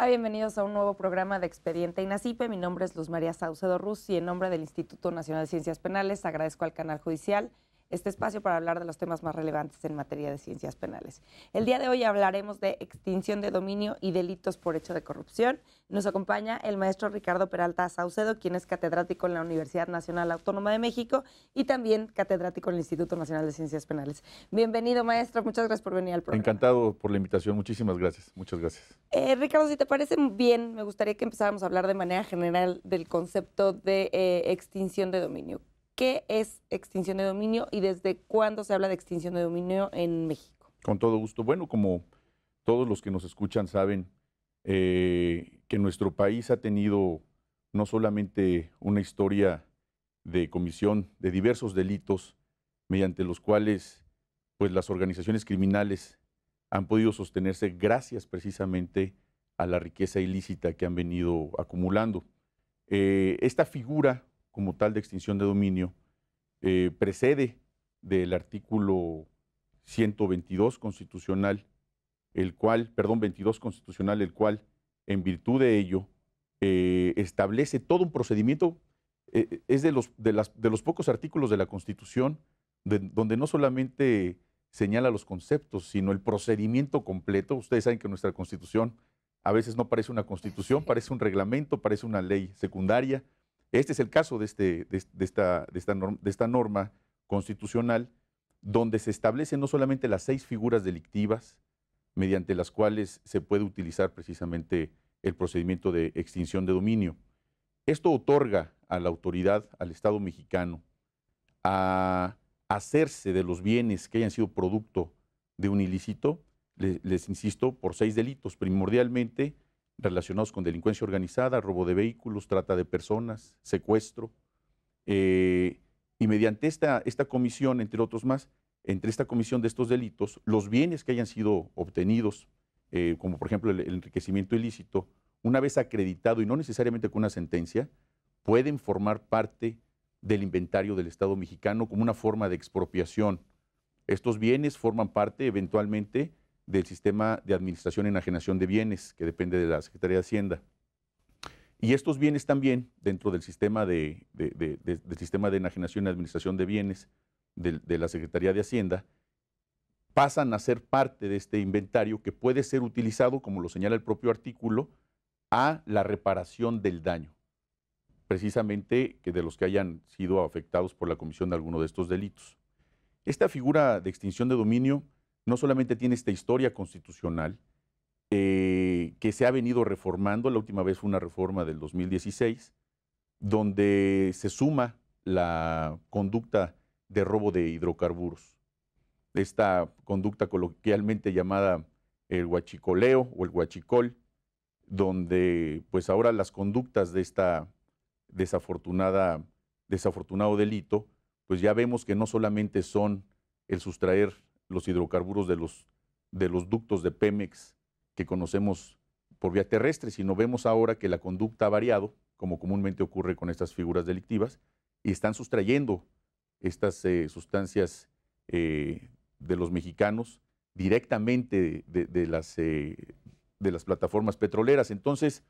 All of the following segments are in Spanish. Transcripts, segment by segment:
Hola, bienvenidos a un nuevo programa de Expediente INACIPE. Mi nombre es Luz María Saucedo Ruz y en nombre del Instituto Nacional de Ciencias Penales agradezco al Canal Judicial este espacio para hablar de los temas más relevantes en materia de ciencias penales. El día de hoy hablaremos de extinción de dominio y delitos por hecho de corrupción. Nos acompaña el maestro Ricardo Peralta Saucedo, quien es catedrático en la Universidad Nacional Autónoma de México y también catedrático en el Instituto Nacional de Ciencias Penales. Bienvenido, maestro. Muchas gracias por venir al programa. Encantado por la invitación. Muchísimas gracias. Muchas gracias. Ricardo, si te parece bien, me gustaría que empezáramos a hablar de manera general del concepto de extinción de dominio. ¿Qué es extinción de dominio y desde cuándo se habla de extinción de dominio en México? Con todo gusto. Bueno, como todos los que nos escuchan saben, que nuestro país ha tenido no solamente una historia de comisión de diversos delitos mediante los cuales pues, las organizaciones criminales han podido sostenerse gracias precisamente a la riqueza ilícita que han venido acumulando. Esta figura como tal de extinción de dominio precede del artículo 122 constitucional, el cual en virtud de ello establece todo un procedimiento, es de los pocos artículos de la Constitución donde no solamente señala los conceptos, sino el procedimiento completo. Ustedes saben que nuestra Constitución a veces no parece una Constitución, parece un reglamento, parece una ley secundaria. Este es el caso de esta norma constitucional, donde se establecen no solamente las 6 figuras delictivas mediante las cuales se puede utilizar precisamente el procedimiento de extinción de dominio. Esto otorga a la autoridad, al Estado mexicano, a hacerse de los bienes que hayan sido producto de un ilícito, les insisto, por 6 delitos, primordialmente relacionados con delincuencia organizada, robo de vehículos, trata de personas, secuestro, y mediante esta comisión, entre otros más, entre esta comisión de estos delitos, los bienes que hayan sido obtenidos, como por ejemplo el enriquecimiento ilícito, una vez acreditado y no necesariamente con una sentencia, pueden formar parte del inventario del Estado mexicano como una forma de expropiación. Estos bienes forman parte eventualmente del sistema de administración y enajenación de bienes, que depende de la Secretaría de Hacienda. Y estos bienes también, dentro del sistema del sistema de enajenación y administración de bienes de la Secretaría de Hacienda, pasan a ser parte de este inventario que puede ser utilizado, como lo señala el propio artículo, a la reparación del daño, precisamente que de los que hayan sido afectados por la comisión de alguno de estos delitos. Esta figura de extinción de dominio no solamente tiene esta historia constitucional, que se ha venido reformando. La última vez fue una reforma del 2016, donde se suma la conducta de robo de hidrocarburos. Esta conducta coloquialmente llamada el huachicoleo o el huachicol, donde pues ahora las conductas de esta desafortunado delito, pues ya vemos que no solamente son el sustraer los hidrocarburos de los ductos de Pemex que conocemos por vía terrestre, sino vemos ahora que la conducta ha variado, como comúnmente ocurre con estas figuras delictivas, y están sustrayendo estas sustancias de los mexicanos directamente de las plataformas petroleras. Entonces,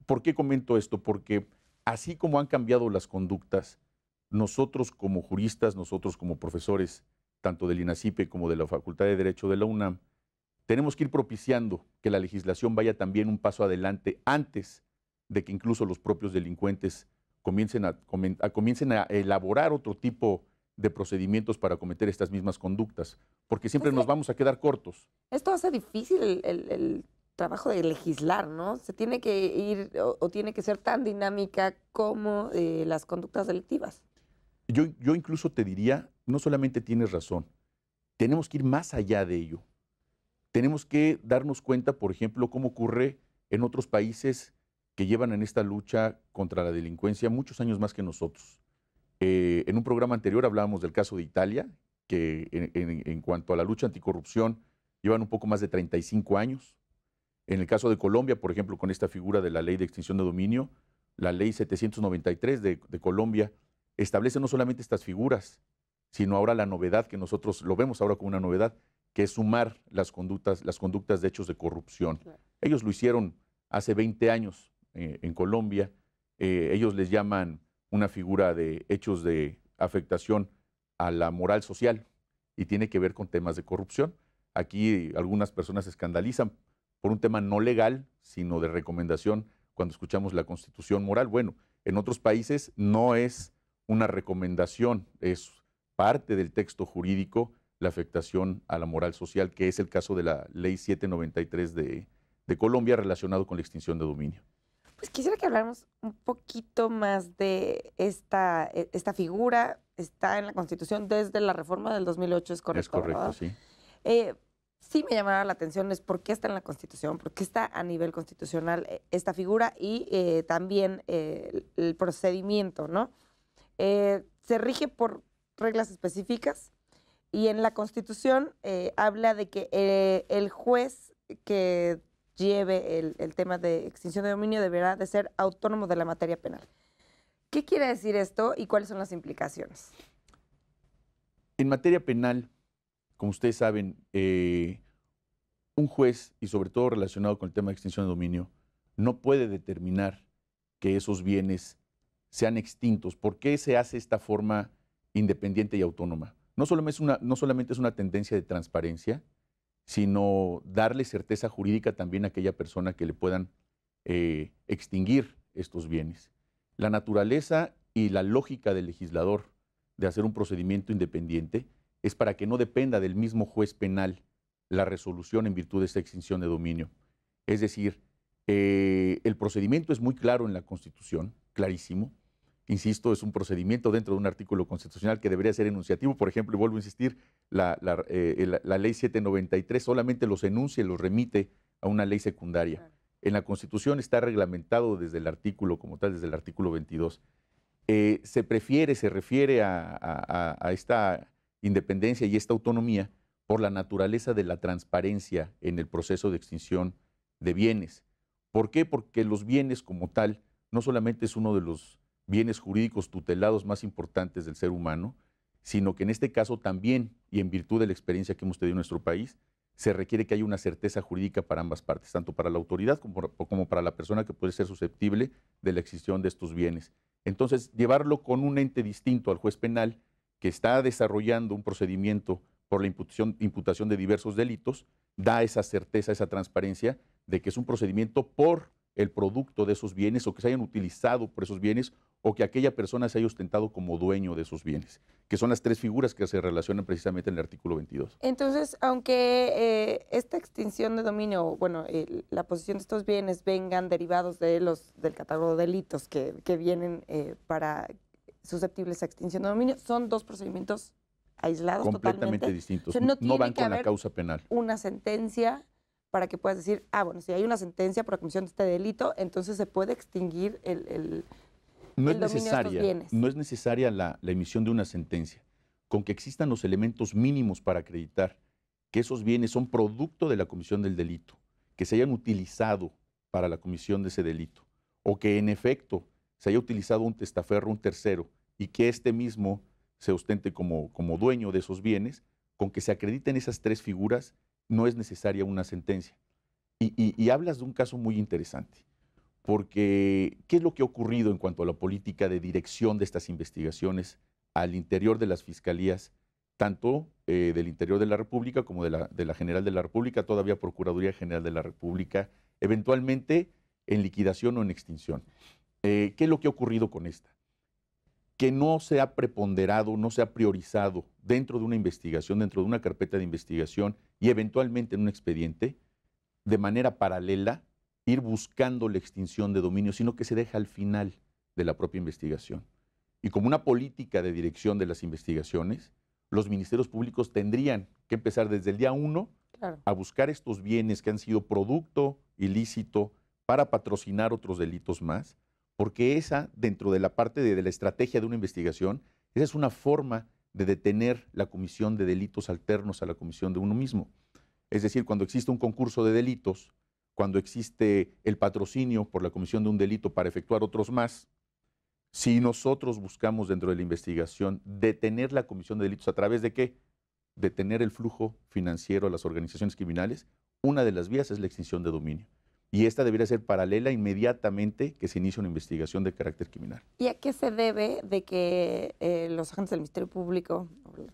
¿por qué comento esto? Porque así como han cambiado las conductas, nosotros como juristas, nosotros como profesores, tanto del INACIPE como de la Facultad de Derecho de la UNAM, tenemos que ir propiciando que la legislación vaya también un paso adelante antes de que incluso los propios delincuentes comiencen a elaborar otro tipo de procedimientos para cometer estas mismas conductas, porque siempre nos vamos a quedar cortos. Esto hace difícil el trabajo de legislar, ¿no? Se tiene que ir o tiene que ser tan dinámica como las conductas delictivas. Yo incluso te diría, no solamente tienes razón, tenemos que ir más allá de ello. Tenemos que darnos cuenta, por ejemplo, cómo ocurre en otros países que llevan en esta lucha contra la delincuencia muchos años más que nosotros. En un programa anterior hablábamos del caso de Italia, que en cuanto a la lucha anticorrupción llevan un poco más de 35 años. En el caso de Colombia, por ejemplo, con esta figura de la ley de extinción de dominio, la ley 793 de Colombia establece no solamente estas figuras, sino ahora la novedad, que nosotros lo vemos ahora como una novedad, que es sumar las conductas de hechos de corrupción. Claro. Ellos lo hicieron hace 20 años en Colombia. Ellos les llaman una figura de hechos de afectación a la moral social y tiene que ver con temas de corrupción. Aquí algunas personas se escandalizan por un tema no legal, sino de recomendación cuando escuchamos la Constitución moral. Bueno, en otros países no es una recomendación, es parte del texto jurídico la afectación a la moral social, que es el caso de la Ley 793 de Colombia relacionado con la extinción de dominio. Pues quisiera que habláramos un poquito más de esta figura. Está en la Constitución desde la reforma del 2008, ¿es correcto? Es correcto, ¿verdad? sí. Sí me llamaba la atención es por qué está en la Constitución, por qué está a nivel constitucional esta figura y también el procedimiento, ¿no? Se rige por reglas específicas y en la Constitución habla de que el juez que lleve el tema de extinción de dominio deberá de ser autónomo de la materia penal. ¿Qué quiere decir esto y cuáles son las implicaciones? En materia penal, como ustedes saben, un juez, y sobre todo relacionado con el tema de extinción de dominio, no puede determinar que esos bienes sean extintos. ¿Por qué se hace esta forma independiente y autónoma? No solamente es una tendencia de transparencia, sino darle certeza jurídica también a aquella persona que le puedan extinguir estos bienes. La naturaleza y la lógica del legislador de hacer un procedimiento independiente es para que no dependa del mismo juez penal la resolución en virtud de esta extinción de dominio. Es decir, el procedimiento es muy claro en la Constitución, clarísimo. Insisto, es un procedimiento dentro de un artículo constitucional que debería ser enunciativo. Por ejemplo, y vuelvo a insistir, la ley 793 solamente los enuncia y los remite a una ley secundaria. Claro. En la Constitución está reglamentado desde el artículo como tal, desde el artículo 22. Se refiere a esta independencia y esta autonomía por la naturaleza de la transparencia en el proceso de extinción de bienes. ¿Por qué? Porque los bienes como tal no solamente es uno de los bienes jurídicos tutelados más importantes del ser humano, sino que en este caso también, y en virtud de la experiencia que hemos tenido en nuestro país, se requiere que haya una certeza jurídica para ambas partes, tanto para la autoridad como para la persona que puede ser susceptible de la extinción de estos bienes. Entonces, llevarlo con un ente distinto al juez penal que está desarrollando un procedimiento por la imputación de diversos delitos, da esa certeza, esa transparencia de que es un procedimiento por el producto de esos bienes o que se hayan utilizado por esos bienes o que aquella persona se haya ostentado como dueño de esos bienes, que son las tres figuras que se relacionan precisamente en el artículo 22. Entonces, aunque esta extinción de dominio, bueno, la posesión de estos bienes vengan derivados del catálogo de delitos que vienen para susceptibles a extinción de dominio, son dos procedimientos aislados completamente distintos. O sea, no van con la causa penal. Una sentencia para que puedas decir, bueno, si hay una sentencia por la comisión de este delito, entonces se puede extinguir el dominio de estos bienes. No es necesaria la emisión de una sentencia. Con que existan los elementos mínimos para acreditar que esos bienes son producto de la comisión del delito, que se hayan utilizado para la comisión de ese delito, o que en efecto se haya utilizado un testaferro, un tercero, y que este mismo se ostente como dueño de esos bienes, con que se acrediten esas tres figuras, no es necesaria una sentencia. Y hablas de un caso muy interesante, porque ¿qué es lo que ha ocurrido en cuanto a la política de dirección de estas investigaciones al interior de las fiscalías, tanto del interior de la República como de la General de la República, todavía Procuraduría General de la República, eventualmente en liquidación o en extinción? ¿Qué es lo que ha ocurrido con esta? Que no se ha preponderado, no se ha priorizado dentro de una investigación, dentro de una carpeta de investigación y eventualmente en un expediente, de manera paralela, ir buscando la extinción de dominio, sino que se deja al final de la propia investigación. Y como una política de dirección de las investigaciones, los ministerios públicos tendrían que empezar desde el día 1 a buscar estos bienes que han sido producto ilícito para patrocinar otros delitos más, porque esa, dentro de la parte de la estrategia de una investigación, esa es una forma de detener la comisión de delitos alternos a la comisión de uno mismo. Es decir, cuando existe un concurso de delitos, cuando existe el patrocinio por la comisión de un delito para efectuar otros más, si nosotros buscamos dentro de la investigación detener la comisión de delitos, ¿a través de qué? Detener el flujo financiero a las organizaciones criminales, una de las vías es la extinción de dominio. y esta debería ser paralela inmediatamente que se inicie una investigación de carácter criminal. ¿Y a qué se debe de que los agentes del Ministerio Público,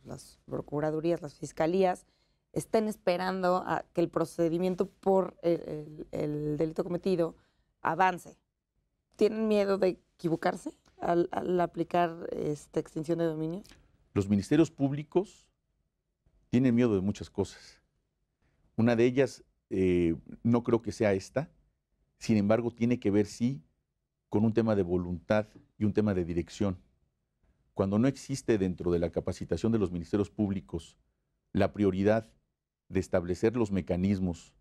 las procuradurías, las fiscalías, estén esperando a que el procedimiento por el delito cometido avance? ¿Tienen miedo de equivocarse al aplicar esta extinción de dominio? Los ministerios públicos tienen miedo de muchas cosas. Una de ellas, no creo que sea esta, sin embargo, tiene que ver, sí, con un tema de voluntad y un tema de dirección. Cuando no existe dentro de la capacitación de los ministerios públicos la prioridad de establecer los mecanismos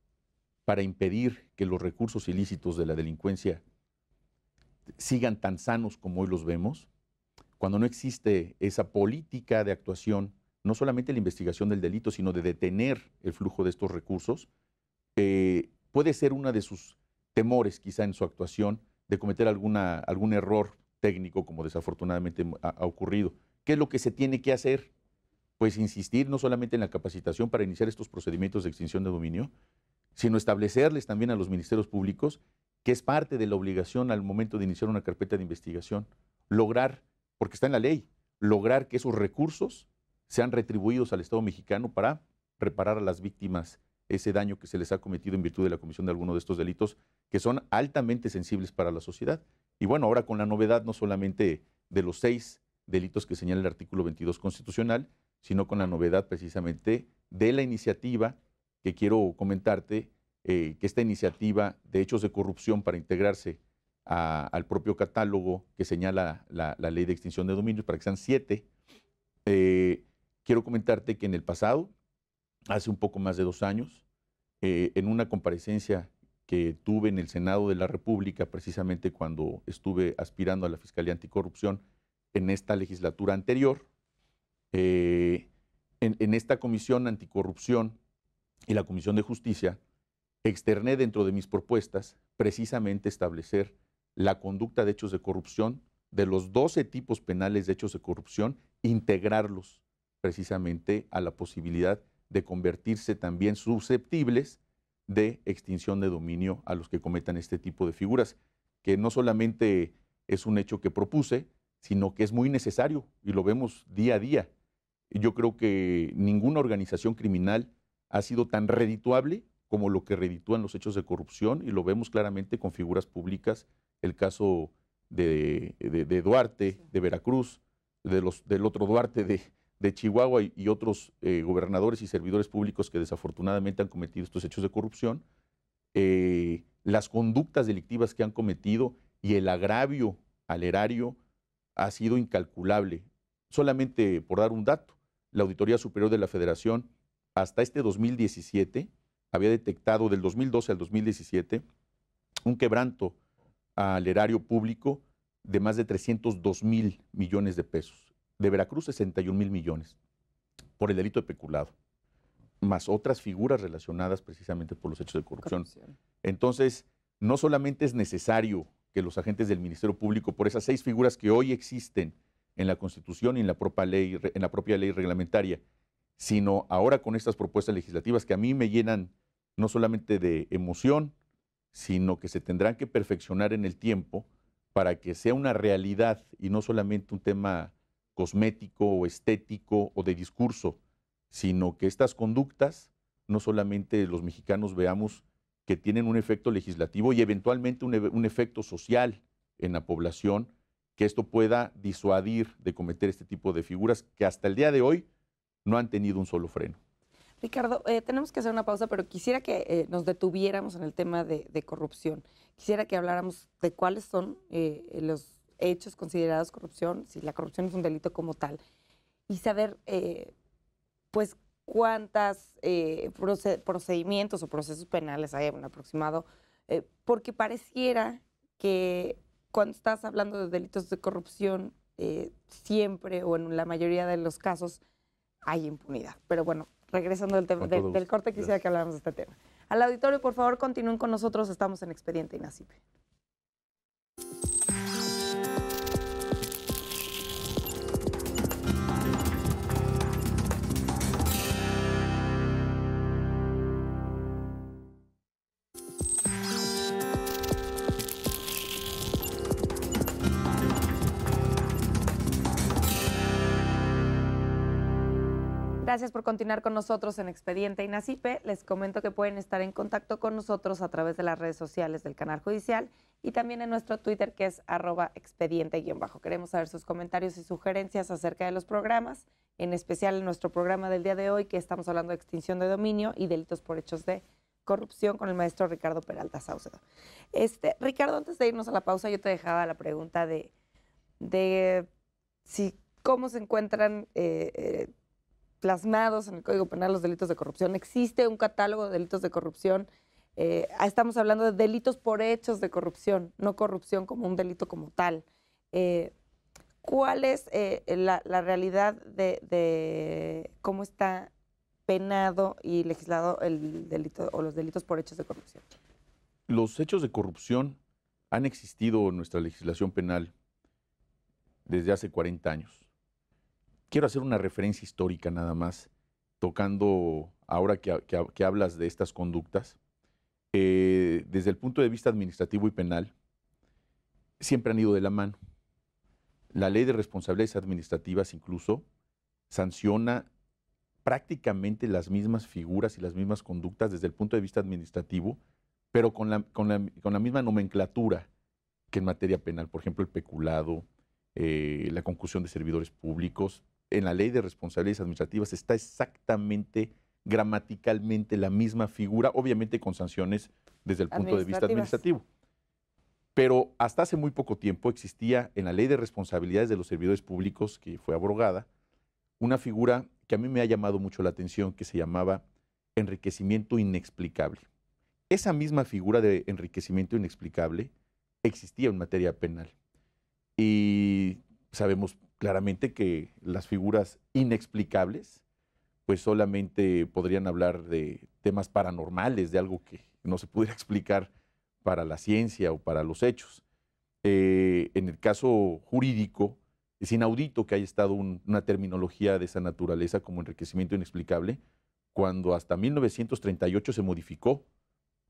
para impedir que los recursos ilícitos de la delincuencia sigan tan sanos como hoy los vemos, cuando no existe esa política de actuación, no solamente la investigación del delito, sino de detener el flujo de estos recursos, puede ser una de sus temores quizá en su actuación de cometer algún error técnico como desafortunadamente ha ocurrido. ¿Qué es lo que se tiene que hacer? Pues insistir no solamente en la capacitación para iniciar estos procedimientos de extinción de dominio, sino establecerles también a los ministerios públicos que es parte de la obligación al momento de iniciar una carpeta de investigación, lograr, porque está en la ley, lograr que esos recursos sean retribuidos al Estado mexicano para reparar a las víctimas ese daño que se les ha cometido en virtud de la comisión de alguno de estos delitos que son altamente sensibles para la sociedad. Y bueno, ahora con la novedad no solamente de los 6 delitos que señala el artículo 22 constitucional, sino con la novedad precisamente de la iniciativa que quiero comentarte, que esta iniciativa de hechos de corrupción para integrarse al propio catálogo que señala la ley de extinción de dominios, para que sean 7, quiero comentarte que en el pasado, hace un poco más de 2 años, en una comparecencia que tuve en el Senado de la República, precisamente cuando estuve aspirando a la Fiscalía Anticorrupción en esta legislatura anterior, en esta Comisión Anticorrupción y la Comisión de Justicia, externé dentro de mis propuestas precisamente establecer la conducta de hechos de corrupción de los 12 tipos penales de hechos de corrupción, integrarlos precisamente a la posibilidad de convertirse también susceptibles de extinción de dominio a los que cometan este tipo de figuras, que no solamente es un hecho que propuse, sino que es muy necesario y lo vemos día a día. Yo creo que ninguna organización criminal ha sido tan redituable como lo que reditúan los hechos de corrupción, y lo vemos claramente con figuras públicas, el caso de Duarte, de Veracruz, del otro Duarte de Chihuahua y otros gobernadores y servidores públicos que desafortunadamente han cometido estos hechos de corrupción, las conductas delictivas que han cometido y el agravio al erario ha sido incalculable. Solamente por dar un dato, la Auditoría Superior de la Federación hasta este 2017 había detectado del 2012 al 2017 un quebranto al erario público de más de 302,000 millones de pesos. De Veracruz, 61,000 millones por el delito de peculado, más otras figuras relacionadas precisamente por los hechos de corrupción. Entonces, no solamente es necesario que los agentes del Ministerio Público, por esas 6 figuras que hoy existen en la Constitución y en la propia ley reglamentaria, sino ahora con estas propuestas legislativas que a mí me llenan no solamente de emoción, sino que se tendrán que perfeccionar en el tiempo para que sea una realidad y no solamente un tema cosmético o estético o de discurso, sino que estas conductas no solamente los mexicanos veamos que tienen un efecto legislativo y eventualmente un efecto social en la población, que esto pueda disuadir de cometer este tipo de figuras que hasta el día de hoy no han tenido un solo freno. Ricardo, tenemos que hacer una pausa, pero quisiera que nos detuviéramos en el tema de corrupción. Quisiera que habláramos de cuáles son los hechos considerados corrupción, si la corrupción es un delito como tal, y saber, pues, cuántos procedimientos o procesos penales hay un aproximado, porque pareciera que cuando estás hablando de delitos de corrupción, siempre o en la mayoría de los casos hay impunidad. Pero bueno, regresando del corte, quisiera que habláramos de este tema. Al auditorio, por favor, continúen con nosotros. Estamos en Expediente INACIPE. Gracias por continuar con nosotros en Expediente INACIPE. Les comento que pueden estar en contacto con nosotros a través de las redes sociales del canal judicial y también en nuestro Twitter, que es @expediente_. Queremos saber sus comentarios y sugerencias acerca de los programas, en especial en nuestro programa del día de hoy, que estamos hablando de extinción de dominio y delitos por hechos de corrupción con el maestro Ricardo Peralta Saucedo. Ricardo, antes de irnos a la pausa, yo te dejaba la pregunta de si cómo se encuentran plasmados en el Código Penal los delitos de corrupción. ¿Existe un catálogo de delitos de corrupción? Estamos hablando de delitos por hechos de corrupción, no corrupción como un delito como tal. ¿Cuál es la realidad de cómo está penado y legislado el delito o los delitos por hechos de corrupción? Los hechos de corrupción han existido en nuestra legislación penal desde hace 40 años. Quiero hacer una referencia histórica nada más, tocando ahora que hablas de estas conductas. Desde el punto de vista administrativo y penal, siempre han ido de la mano. La ley de responsabilidades administrativas incluso sanciona prácticamente las mismas figuras y las mismas conductas desde el punto de vista administrativo, pero con la misma nomenclatura que en materia penal. Por ejemplo, el peculado, la concusión de servidores públicos. En la ley de responsabilidades administrativas está exactamente, gramaticalmente la misma figura, obviamente con sanciones desde el punto de vista administrativo. Pero hasta hace muy poco tiempo existía en la ley de responsabilidades de los servidores públicos, que fue abrogada, una figura que a mí me ha llamado mucho la atención, que se llamaba enriquecimiento inexplicable. Esa misma figura de enriquecimiento inexplicable existía en materia penal. Y sabemos claramente que las figuras inexplicables pues solamente podrían hablar de temas paranormales, de algo que no se pudiera explicar para la ciencia o para los hechos. En el caso jurídico, es inaudito que haya estado una terminología de esa naturaleza como enriquecimiento inexplicable, cuando hasta 1938 se modificó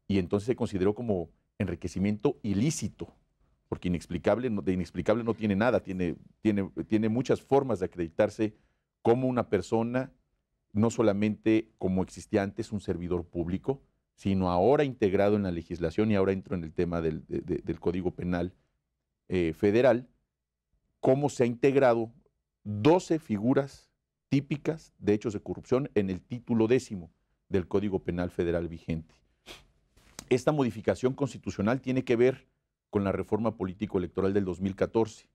y entonces se consideró como enriquecimiento ilícito, porque de inexplicable no tiene nada, tiene muchas formas de acreditarse como una persona, no solamente como existía antes un servidor público, sino ahora integrado en la legislación, y ahora entro en el tema del Código Penal Federal, cómo se ha integrado 12 figuras típicas de hechos de corrupción en el título 10º del Código Penal Federal vigente. Esta modificación constitucional tiene que ver con la reforma político-electoral del 2014,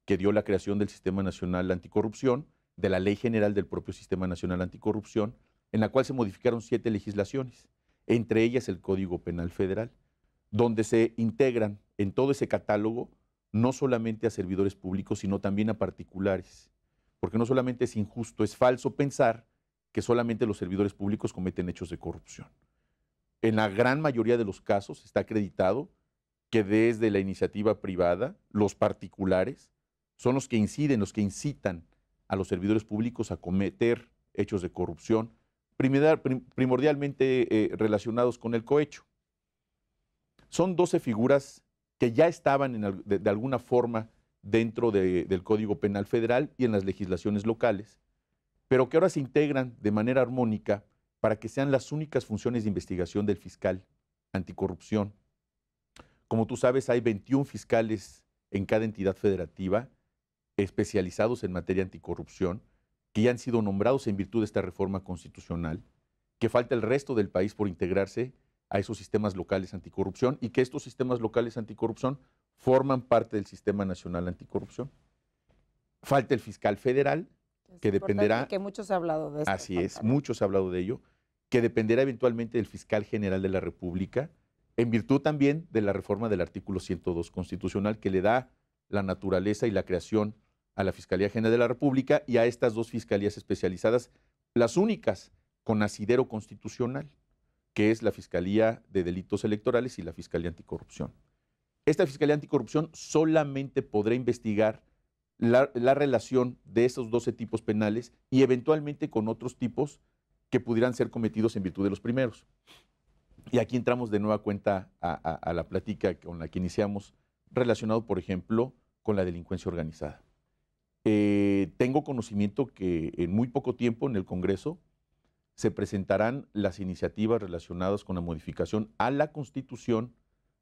que dio la creación del Sistema Nacional Anticorrupción, de la Ley General del propio Sistema Nacional Anticorrupción, en la cual se modificaron 7 legislaciones, entre ellas el Código Penal Federal, donde se integran en todo ese catálogo no solamente a servidores públicos, sino también a particulares, porque no solamente es injusto, es falso pensar que solamente los servidores públicos cometen hechos de corrupción. En la gran mayoría de los casos está acreditado que desde la iniciativa privada, los particulares son los que inciden, los que incitan a los servidores públicos a cometer hechos de corrupción, primordialmente relacionados con el cohecho. Son 12 figuras que ya estaban de alguna forma dentro del Código Penal Federal y en las legislaciones locales, pero que ahora se integran de manera armónica para que sean las únicas funciones de investigación del fiscal anticorrupción. Como tú sabes, hay 21 fiscales en cada entidad federativa especializados en materia anticorrupción, que ya han sido nombrados en virtud de esta reforma constitucional, que falta el resto del país por integrarse a esos sistemas locales anticorrupción y que estos sistemas locales anticorrupción forman parte del Sistema Nacional Anticorrupción. Falta el fiscal federal, que dependerá... Que mucho se ha hablado de esto. Así es, mucho se ha hablado de ello, que dependerá eventualmente del fiscal general de la República, en virtud también de la reforma del artículo 102 constitucional, que le da la naturaleza y la creación a la Fiscalía General de la República y a estas 2 fiscalías especializadas, las únicas con asidero constitucional, que es la Fiscalía de Delitos Electorales y la Fiscalía Anticorrupción. Esta Fiscalía Anticorrupción solamente podrá investigar la relación de esos 12 tipos penales y eventualmente con otros tipos que pudieran ser cometidos en virtud de los primeros. Y aquí entramos de nueva cuenta a la plática con la que iniciamos, relacionado, por ejemplo, con la delincuencia organizada. Tengo conocimiento que en muy poco tiempo en el Congreso se presentarán las iniciativas relacionadas con la modificación a la Constitución,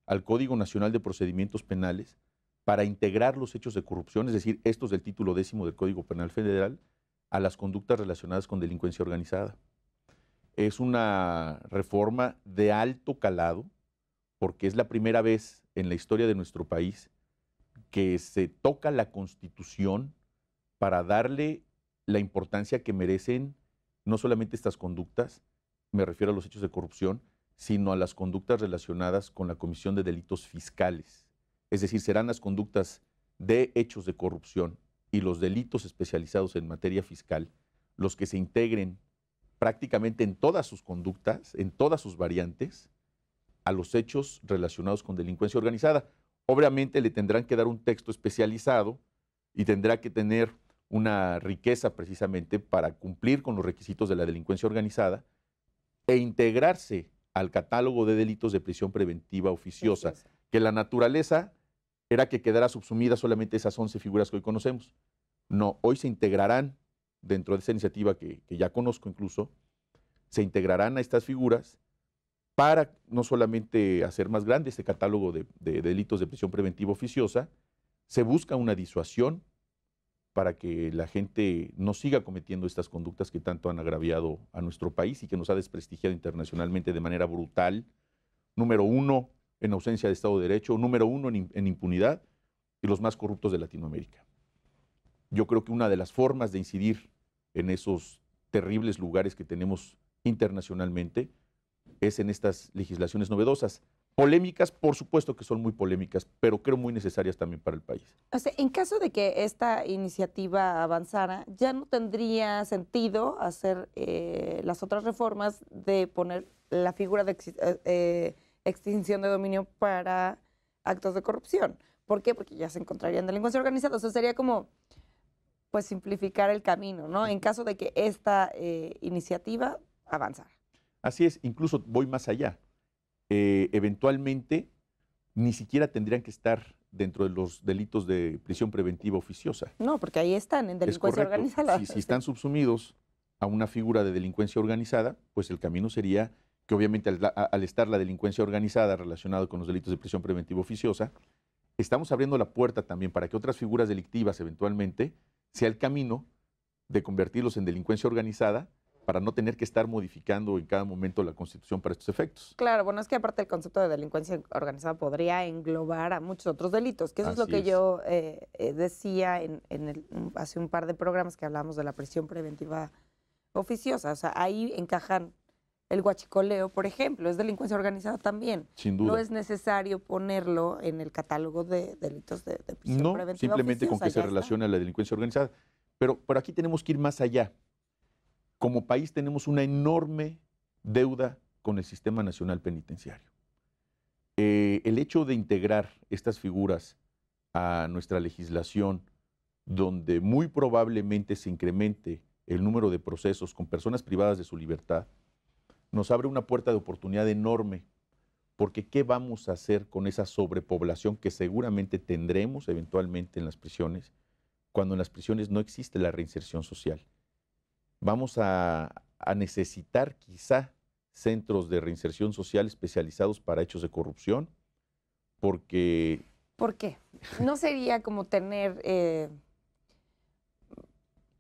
al Código Nacional de Procedimientos Penales, para integrar los hechos de corrupción, es decir, estos del título 10 del Código Penal Federal, a las conductas relacionadas con delincuencia organizada. Es una reforma de alto calado, porque es la primera vez en la historia de nuestro país que se toca la Constitución para darle la importancia que merecen no solamente estas conductas, me refiero a los hechos de corrupción, sino a las conductas relacionadas con la comisión de delitos fiscales. Es decir, serán las conductas de hechos de corrupción y los delitos especializados en materia fiscal los que se integren prácticamente en todas sus conductas, en todas sus variantes, a los hechos relacionados con delincuencia organizada. Obviamente le tendrán que dar un texto especializado y tendrá que tener una riqueza precisamente para cumplir con los requisitos de la delincuencia organizada e integrarse al catálogo de delitos de prisión preventiva oficiosa, que la naturaleza era que quedara subsumida solamente esas 11 figuras que hoy conocemos. No, hoy se integrarán dentro de esa iniciativa que ya conozco incluso, se integrarán a estas figuras para no solamente hacer más grande este catálogo de delitos de prisión preventiva oficiosa, se busca una disuasión para que la gente no siga cometiendo estas conductas que tanto han agraviado a nuestro país y que nos ha desprestigiado internacionalmente de manera brutal. Número 1 en ausencia de Estado de Derecho, número 1 en impunidad y los más corruptos de Latinoamérica. Yo creo que una de las formas de incidir en esos terribles lugares que tenemos internacionalmente es en estas legislaciones novedosas. Polémicas, por supuesto que son muy polémicas, pero creo muy necesarias también para el país. O sea, en caso de que esta iniciativa avanzara, ya no tendría sentido hacer las otras reformas de poner la figura de extinción de dominio para actos de corrupción. ¿Por qué? Porque ya se encontrarían delincuencia organizada. O sea, sería como pues simplificar el camino, ¿no? En caso de que esta iniciativa avanzara. Así es, incluso voy más allá. Eventualmente ni siquiera tendrían que estar dentro de los delitos de prisión preventiva oficiosa. No, porque ahí están, en delincuencia organizada. Si están subsumidos a una figura de delincuencia organizada, pues el camino sería que obviamente al estar la delincuencia organizada relacionada con los delitos de prisión preventiva oficiosa, estamos abriendo la puerta también para que otras figuras delictivas eventualmente sea el camino de convertirlos en delincuencia organizada para no tener que estar modificando en cada momento la Constitución para estos efectos. Claro, bueno, es que aparte el concepto de delincuencia organizada podría englobar a muchos otros delitos, que eso es lo que yo decía hace un par de programas que hablábamos de la prisión preventiva oficiosa. O sea, ahí encajan el huachicoleo, por ejemplo, es delincuencia organizada también. Sin duda. No es necesario ponerlo en el catálogo de delitos de prisión preventiva oficiosa. No, simplemente con que se relacione a la delincuencia organizada. Pero aquí tenemos que ir más allá. Como país tenemos una enorme deuda con el Sistema Nacional Penitenciario. El hecho de integrar estas figuras a nuestra legislación, donde muy probablemente se incremente el número de procesos con personas privadas de su libertad, nos abre una puerta de oportunidad enorme, porque ¿qué vamos a hacer con esa sobrepoblación que seguramente tendremos eventualmente en las prisiones, cuando en las prisiones no existe la reinserción social? Vamos a necesitar quizá centros de reinserción social especializados para hechos de corrupción, porque... ¿Por qué? ¿No sería como tener,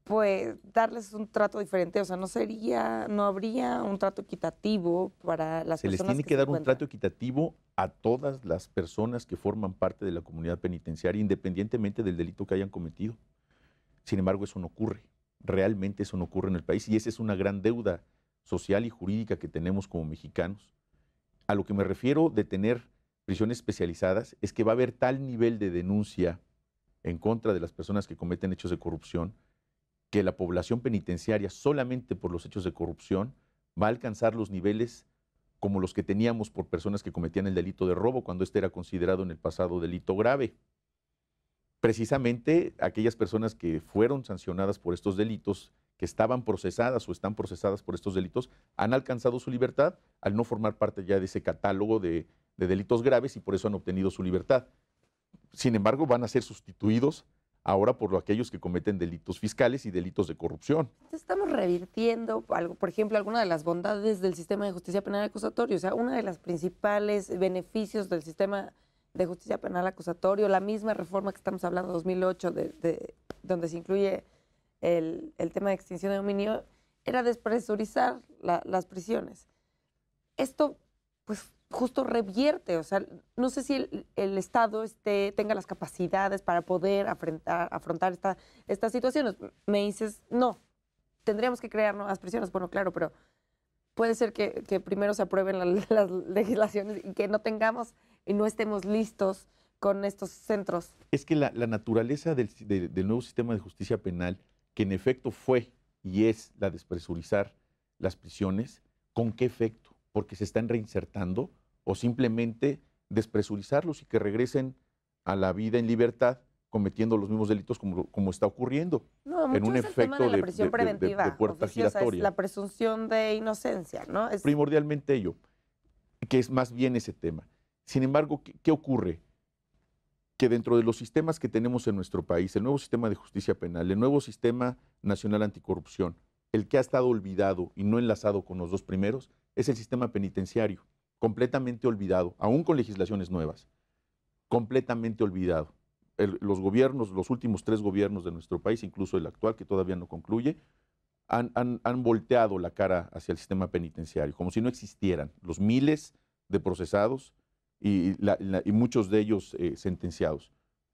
pues, darles un trato diferente? O sea, ¿no habría un trato equitativo para las personas que se encuentran? Se les tiene que dar un trato equitativo a todas las personas que forman parte de la comunidad penitenciaria, independientemente del delito que hayan cometido. Sin embargo, eso no ocurre. Realmente eso no ocurre en el país y esa es una gran deuda social y jurídica que tenemos como mexicanos. A lo que me refiero de tener prisiones especializadas es que va a haber tal nivel de denuncia en contra de las personas que cometen hechos de corrupción que la población penitenciaria solamente por los hechos de corrupción va a alcanzar los niveles como los que teníamos por personas que cometían el delito de robo cuando este era considerado en el pasado delito grave. Precisamente aquellas personas que fueron sancionadas por estos delitos, que estaban procesadas o están procesadas por estos delitos, han alcanzado su libertad al no formar parte ya de ese catálogo de delitos graves y por eso han obtenido su libertad. Sin embargo, van a ser sustituidos ahora por aquellos que cometen delitos fiscales y delitos de corrupción. Entonces estamos revirtiendo algo, por ejemplo, alguna de las bondades del sistema de justicia penal acusatorio. O sea, uno de los principales beneficios del sistema de justicia penal acusatorio, la misma reforma que estamos hablando, 2008, donde se incluye el tema de extinción de dominio, era despresurizar las prisiones. Esto, pues, justo revierte, o sea, no sé si el Estado tenga las capacidades para poder afrontar estas situaciones. Me dices, no, tendríamos que crear nuevas prisiones. Bueno, claro, pero puede ser que primero se aprueben las legislaciones y que no tengamos y no estemos listos con estos centros. Es que la naturaleza del nuevo sistema de justicia penal, que en efecto fue y es la despresurizar las prisiones, ¿con qué efecto? Porque se están reinsertando, o simplemente despresurizarlos y que regresen a la vida en libertad cometiendo los mismos delitos como está ocurriendo. No, en un es el tema de efecto la prisión preventiva de puerta oficiosa, giratoria. es la presunción de inocencia, ¿no? Primordialmente ello, que es más bien ese tema. Sin embargo, ¿qué ocurre? Que dentro de los sistemas que tenemos en nuestro país, el nuevo sistema de justicia penal, el nuevo sistema nacional anticorrupción, el que ha estado olvidado y no enlazado con los dos primeros, es el sistema penitenciario, completamente olvidado, aún con legislaciones nuevas, completamente olvidado. Los gobiernos, los últimos 3 gobiernos de nuestro país, incluso el actual, que todavía no concluye, han volteado la cara hacia el sistema penitenciario, como si no existieran los miles de procesados y muchos de ellos sentenciados.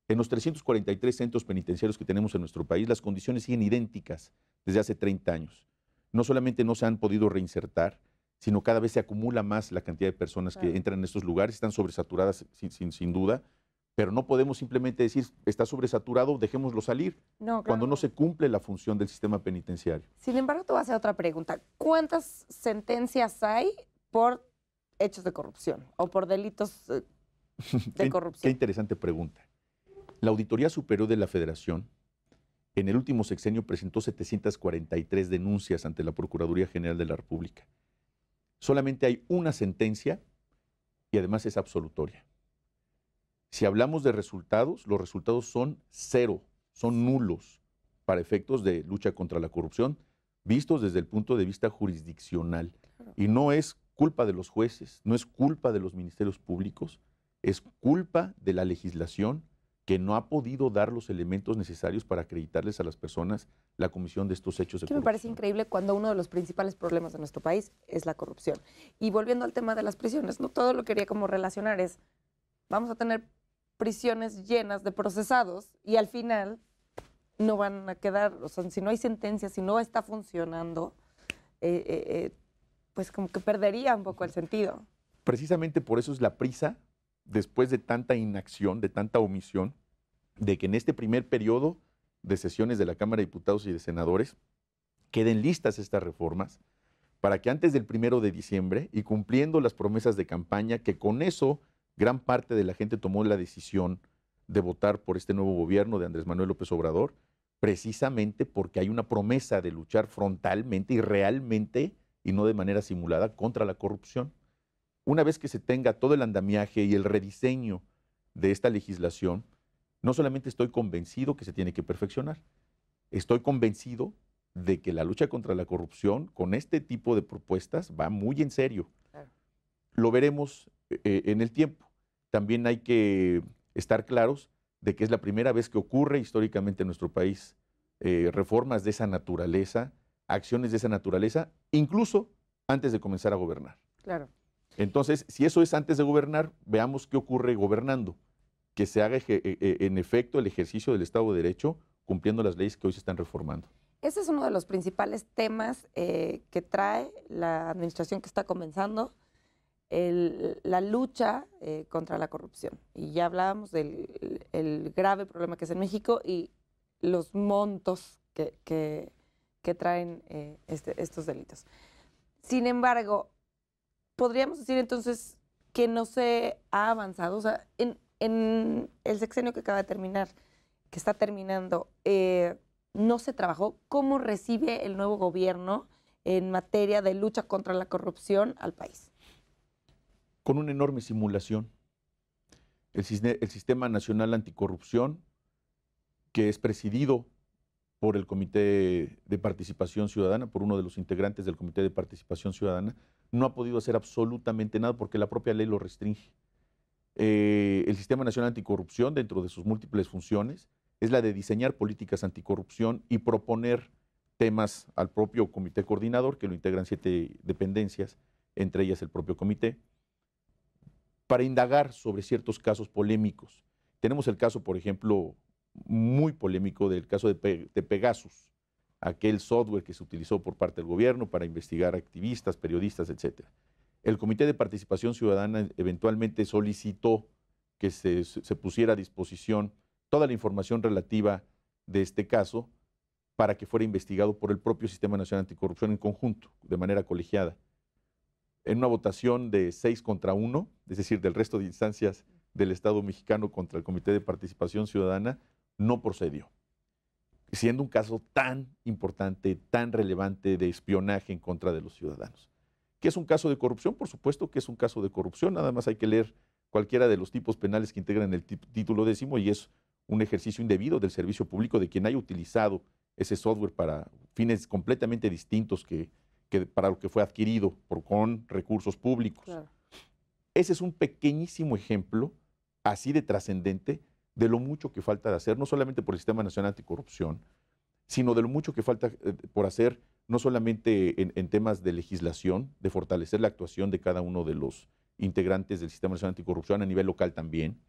En los 343 centros penitenciarios que tenemos en nuestro país, las condiciones siguen idénticas desde hace 30 años. No solamente no se han podido reinsertar, sino cada vez se acumula más la cantidad de personas que entran en estos lugares, están sobresaturadas sin duda, pero no podemos simplemente decir, está sobresaturado, dejémoslo salir, cuando no se cumple la función del sistema penitenciario. Sin embargo, te voy a hacer otra pregunta. ¿Cuántas sentencias hay por hechos de corrupción o por delitos de corrupción? Qué interesante pregunta. La Auditoría Superior de la Federación, en el último sexenio, presentó 743 denuncias ante la Procuraduría General de la República. Solamente hay una sentencia y además es absolutoria. Si hablamos de resultados, los resultados son 0, son nulos para efectos de lucha contra la corrupción, vistos desde el punto de vista jurisdiccional. Y no es culpa de los jueces, no es culpa de los ministerios públicos, es culpa de la legislación que no ha podido dar los elementos necesarios para acreditarles a las personas la comisión de estos hechos de corrupción. Me parece increíble cuando uno de los principales problemas de nuestro país es la corrupción. Y volviendo al tema de las prisiones, no todo lo quería como relacionar es, vamos a tener prisiones llenas de procesados y al final no van a quedar, o sea, si no hay sentencia, si no está funcionando, pues como que perdería un poco el sentido. Precisamente por eso es la prisa, después de tanta inacción, de tanta omisión, de que en este primer periodo de sesiones de la Cámara de Diputados y de Senadores queden listas estas reformas para que antes del 1 de diciembre y cumpliendo las promesas de campaña, que con eso gran parte de la gente tomó la decisión de votar por este nuevo gobierno de Andrés Manuel López Obrador, precisamente porque hay una promesa de luchar frontalmente y realmente, y no de manera simulada, contra la corrupción. Una vez que se tenga todo el andamiaje y el rediseño de esta legislación, no solamente estoy convencido que se tiene que perfeccionar, estoy convencido de que la lucha contra la corrupción con este tipo de propuestas va muy en serio. Claro. Lo veremos en el tiempo. También hay que estar claros de que es la primera vez que ocurre históricamente en nuestro país reformas de esa naturaleza, acciones de esa naturaleza, incluso antes de comenzar a gobernar. Claro. Entonces, si eso es antes de gobernar, veamos qué ocurre gobernando, que se haga en efecto el ejercicio del Estado de Derecho cumpliendo las leyes que hoy se están reformando. Ese es uno de los principales temas que trae la administración que está comenzando, la lucha contra la corrupción. Y ya hablábamos del grave problema que es en México y los montos que traen estos delitos. Sin embargo, podríamos decir entonces que no se ha avanzado. O sea, en el sexenio que acaba de terminar, que está terminando, no se trabajó. ¿Cómo recibe el nuevo gobierno en materia de lucha contra la corrupción al país? Con una enorme simulación. El Sistema Nacional Anticorrupción que es presidido por el Comité de Participación Ciudadana, por uno de los integrantes del Comité de Participación Ciudadana, no ha podido hacer absolutamente nada porque la propia ley lo restringe. El Sistema Nacional Anticorrupción, dentro de sus múltiples funciones, es la de diseñar políticas anticorrupción y proponer temas al propio comité coordinador, que lo integran 7 dependencias, entre ellas el propio comité, para indagar sobre ciertos casos polémicos. Tenemos el caso, por ejemplo, muy polémico del caso de Pegasus, aquel software que se utilizó por parte del gobierno para investigar activistas, periodistas, etc. El Comité de Participación Ciudadana eventualmente solicitó que se pusiera a disposición toda la información relativa de este caso para que fuera investigado por el propio Sistema Nacional Anticorrupción en conjunto, de manera colegiada. En una votación de 6 contra 1, es decir, del resto de instancias del Estado mexicano contra el Comité de Participación Ciudadana, no procedió. Siendo un caso tan importante, tan relevante de espionaje en contra de los ciudadanos. ¿Qué es un caso de corrupción? Por supuesto que es un caso de corrupción, nada más hay que leer cualquiera de los tipos penales que integran el título 10º y es un ejercicio indebido del servicio público de quien haya utilizado ese software para fines completamente distintos que para lo que fue adquirido con recursos públicos. Claro. Ese es un pequeñísimo ejemplo, así de trascendente, de lo mucho que falta de hacer, no solamente por el Sistema Nacional Anticorrupción, sino de lo mucho que falta por hacer, no solamente en temas de legislación, de fortalecer la actuación de cada uno de los integrantes del Sistema Nacional Anticorrupción a nivel local también,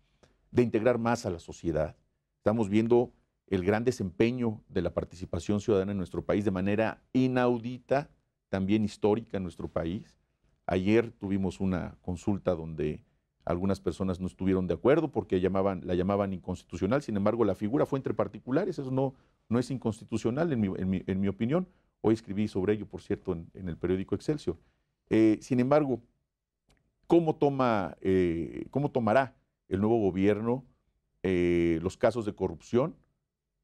de integrar más a la sociedad. Estamos viendo el gran desempeño de la participación ciudadana en nuestro país de manera inaudita, también histórica en nuestro país. Ayer tuvimos una consulta donde algunas personas no estuvieron de acuerdo porque la llamaban inconstitucional, sin embargo la figura fue entre particulares, eso no es inconstitucional en mi opinión. Hoy escribí sobre ello, por cierto, en el periódico Excelsior. Sin embargo, ¿cómo tomará el nuevo gobierno los casos de corrupción?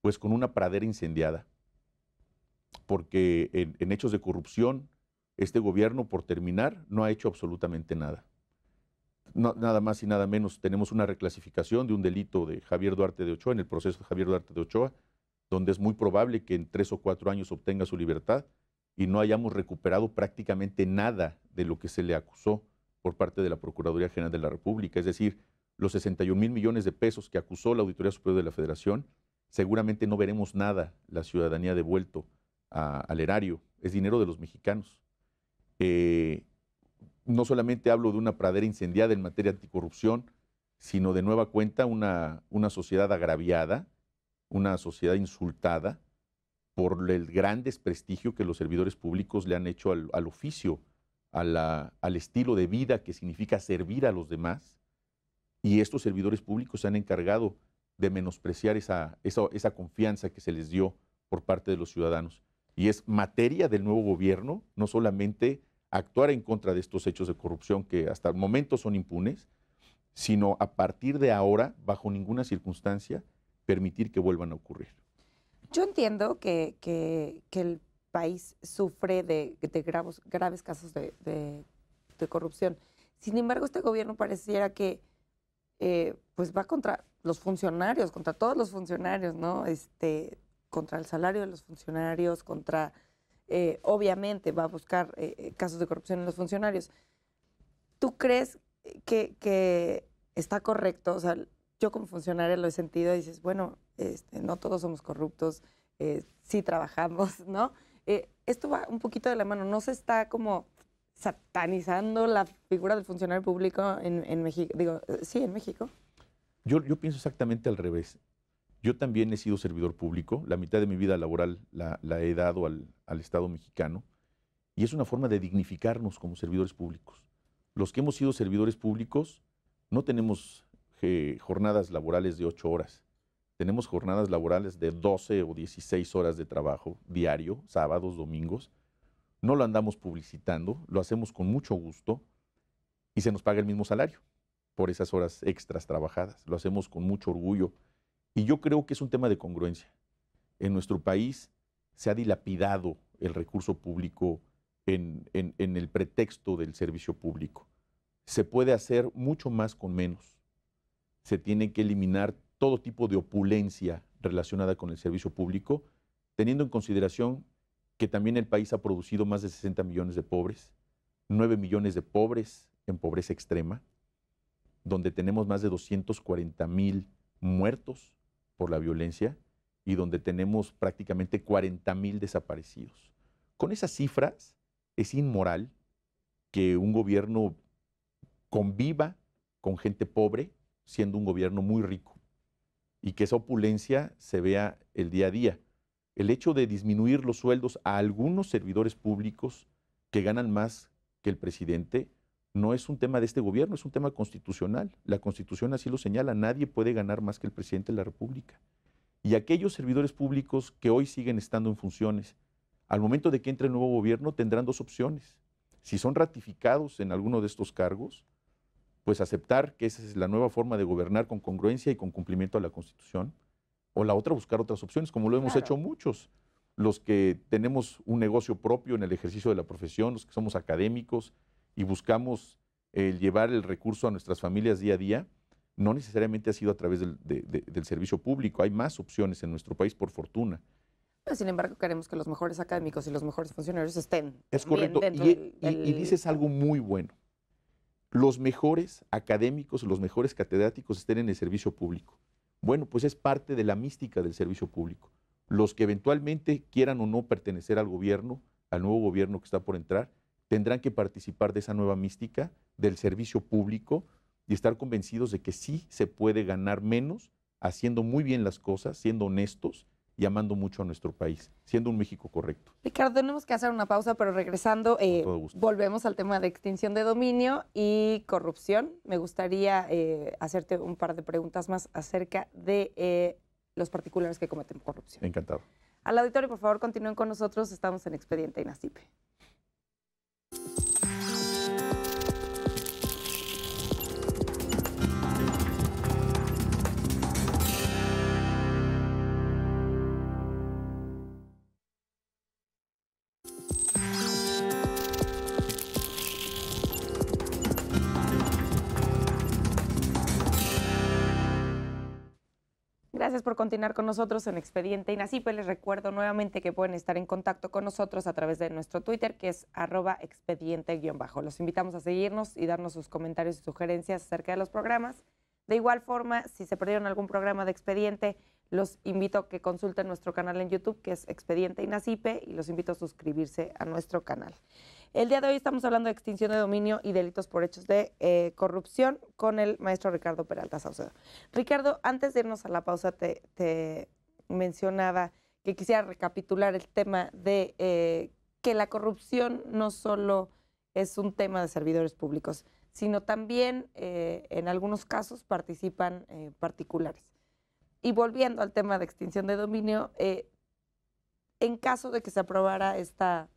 Pues con una pradera incendiada, porque en hechos de corrupción este gobierno, por terminar, no ha hecho absolutamente nada. Nada más y nada menos, tenemos una reclasificación de un delito de Javier Duarte de Ochoa, en el proceso de Javier Duarte de Ochoa, donde es muy probable que en 3 o 4 años obtenga su libertad y no hayamos recuperado prácticamente nada de lo que se le acusó por parte de la Procuraduría General de la República. Es decir, los 61,000 millones de pesos que acusó la Auditoría Superior de la Federación, seguramente no veremos nada la ciudadanía devuelto al erario. Es dinero de los mexicanos. No solamente hablo de una pradera incendiada en materia anticorrupción, sino de nueva cuenta una sociedad agraviada, una sociedad insultada por el gran desprestigio que los servidores públicos le han hecho al oficio, al estilo de vida que significa servir a los demás. Y estos servidores públicos se han encargado de menospreciar esa confianza que se les dio por parte de los ciudadanos. Y es materia del nuevo gobierno, no solamente actuar en contra de estos hechos de corrupción que hasta el momento son impunes, sino a partir de ahora, bajo ninguna circunstancia, permitir que vuelvan a ocurrir. Yo entiendo que el país sufre de graves casos de corrupción. Sin embargo, este gobierno pareciera que pues va contra los funcionarios, contra todos los funcionarios, ¿no? Contra el salario de los funcionarios, obviamente va a buscar casos de corrupción en los funcionarios. ¿Tú crees que está correcto? O sea, yo como funcionaria lo he sentido y dices, bueno, no todos somos corruptos, sí trabajamos, ¿no? Esto va un poquito de la mano, no se está como satanizando la figura del funcionario público en México, sí, en México. Yo pienso exactamente al revés. Yo también he sido servidor público, la mitad de mi vida laboral la he dado al Estado mexicano, y es una forma de dignificarnos como servidores públicos. Los que hemos sido servidores públicos no tenemos jornadas laborales de 8 horas, tenemos jornadas laborales de 12 o 16 horas de trabajo diario, sábados, domingos. No lo andamos publicitando, lo hacemos con mucho gusto y se nos paga el mismo salario por esas horas extras trabajadas. Lo hacemos con mucho orgullo y yo creo que es un tema de congruencia. En nuestro país se ha dilapidado el recurso público en el pretexto del servicio público. Se puede hacer mucho más con menos. Se tiene que eliminar todo tipo de opulencia relacionada con el servicio público, teniendo en consideración que también el país ha producido más de 60 millones de pobres, 9 millones de pobres en pobreza extrema, donde tenemos más de 240,000 muertos por la violencia y donde tenemos prácticamente 40,000 desaparecidos. Con esas cifras es inmoral que un gobierno conviva con gente pobre, siendo un gobierno muy rico, y que esa opulencia se vea el día a día. El hecho de disminuir los sueldos a algunos servidores públicos que ganan más que el presidente no es un tema de este gobierno, es un tema constitucional. La Constitución así lo señala, nadie puede ganar más que el presidente de la República. Y aquellos servidores públicos que hoy siguen estando en funciones, al momento de que entre el nuevo gobierno tendrán dos opciones. Si son ratificados en alguno de estos cargos, pues aceptar que esa es la nueva forma de gobernar con congruencia y con cumplimiento a la Constitución, o la otra, buscar otras opciones, como lo hemos hecho muchos, los que tenemos un negocio propio en el ejercicio de la profesión, los que somos académicos y buscamos llevar el recurso a nuestras familias día a día, no necesariamente ha sido a través del servicio público, hay más opciones en nuestro país, por fortuna. Pero, sin embargo, queremos que los mejores académicos y los mejores funcionarios estén Es correcto, y dices algo muy bueno. Los mejores académicos, los mejores catedráticos estén en el servicio público. Bueno, pues es parte de la mística del servicio público. Los que eventualmente quieran o no pertenecer al gobierno, al nuevo gobierno que está por entrar, tendrán que participar de esa nueva mística del servicio público y estar convencidos de que sí se puede ganar menos haciendo muy bien las cosas, siendo honestos y amando mucho a nuestro país, siendo un México correcto. Ricardo, tenemos que hacer una pausa, pero regresando, volvemos al tema de extinción de dominio y corrupción. Me gustaría hacerte un par de preguntas más acerca de los particulares que cometen corrupción. Encantado. Al auditorio, por favor, continúen con nosotros. Estamos en Expediente INACIPE. Gracias por continuar con nosotros en Expediente INACIPE. Les recuerdo nuevamente que pueden estar en contacto con nosotros a través de nuestro Twitter, que es @expediente_. Los invitamos a seguirnos y darnos sus comentarios y sugerencias acerca de los programas. De igual forma, si se perdieron algún programa de Expediente, los invito a que consulten nuestro canal en YouTube, que es Expediente INACIPE, y los invito a suscribirse a nuestro canal. El día de hoy estamos hablando de extinción de dominio y delitos por hechos de corrupción con el maestro Ricardo Peralta Saucedo. Ricardo, antes de irnos a la pausa, te mencionaba que quisiera recapitular el tema de que la corrupción no solo es un tema de servidores públicos, sino también en algunos casos participan particulares. Y volviendo al tema de extinción de dominio, en caso de que se aprobara esta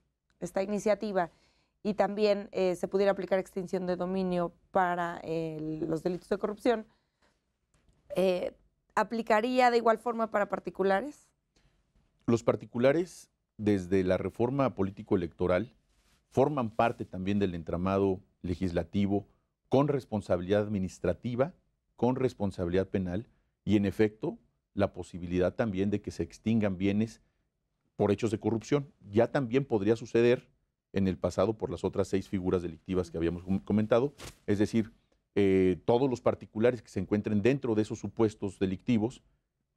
iniciativa y también se pudiera aplicar extinción de dominio para los delitos de corrupción, ¿aplicaría de igual forma para particulares? Los particulares, desde la reforma político-electoral, forman parte también del entramado legislativo con responsabilidad administrativa, con responsabilidad penal y, en efecto, la posibilidad también de que se extingan bienes por hechos de corrupción. Ya también podría suceder en el pasado por las otras 6 figuras delictivas que habíamos comentado, es decir, todos los particulares que se encuentren dentro de esos supuestos delictivos,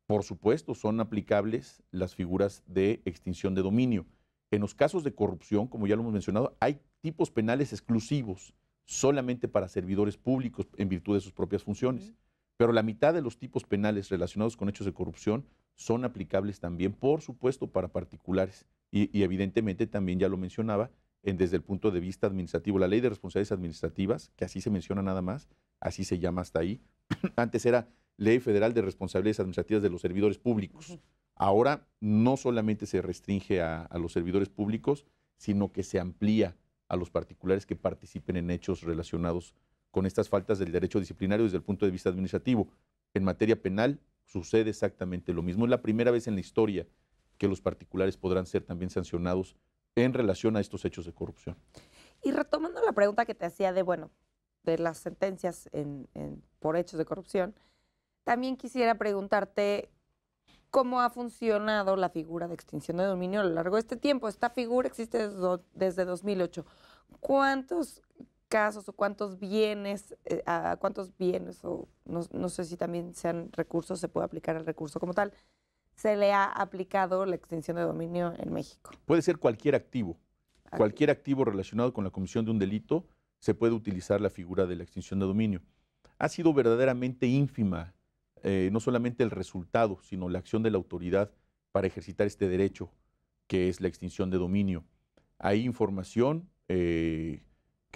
por supuesto, son aplicables las figuras de extinción de dominio. En los casos de corrupción, como ya lo hemos mencionado, hay tipos penales exclusivos solamente para servidores públicos en virtud de sus propias funciones. Pero la mitad de los tipos penales relacionados con hechos de corrupción son aplicables también, por supuesto, para particulares. Y evidentemente también, ya lo mencionaba, desde el punto de vista administrativo. La Ley de Responsabilidades Administrativas, que así se menciona nada más, así se llama hasta ahí. Antes era Ley Federal de Responsabilidades Administrativas de los Servidores Públicos. Ahora no solamente se restringe a los servidores públicos, sino que se amplía a los particulares que participen en hechos relacionados con estas faltas del derecho disciplinario desde el punto de vista administrativo. En materia penal sucede exactamente lo mismo. Es la primera vez en la historia que los particulares podrán ser también sancionados en relación a estos hechos de corrupción. Y retomando la pregunta que te hacía de las sentencias por hechos de corrupción, también quisiera preguntarte ¿cómo ha funcionado la figura de extinción de dominio a lo largo de este tiempo? Esta figura existe desde 2008. ¿Cuántos casos o cuántos bienes, o no sé si también sean recursos, se puede aplicar el recurso como tal, se le ha aplicado la extinción de dominio en México? Puede ser cualquier activo. Cualquier activo relacionado con la comisión de un delito se puede utilizar la figura de la extinción de dominio. Ha sido verdaderamente ínfima, no solamente el resultado, sino la acción de la autoridad para ejercitar este derecho, que es la extinción de dominio. Hay información que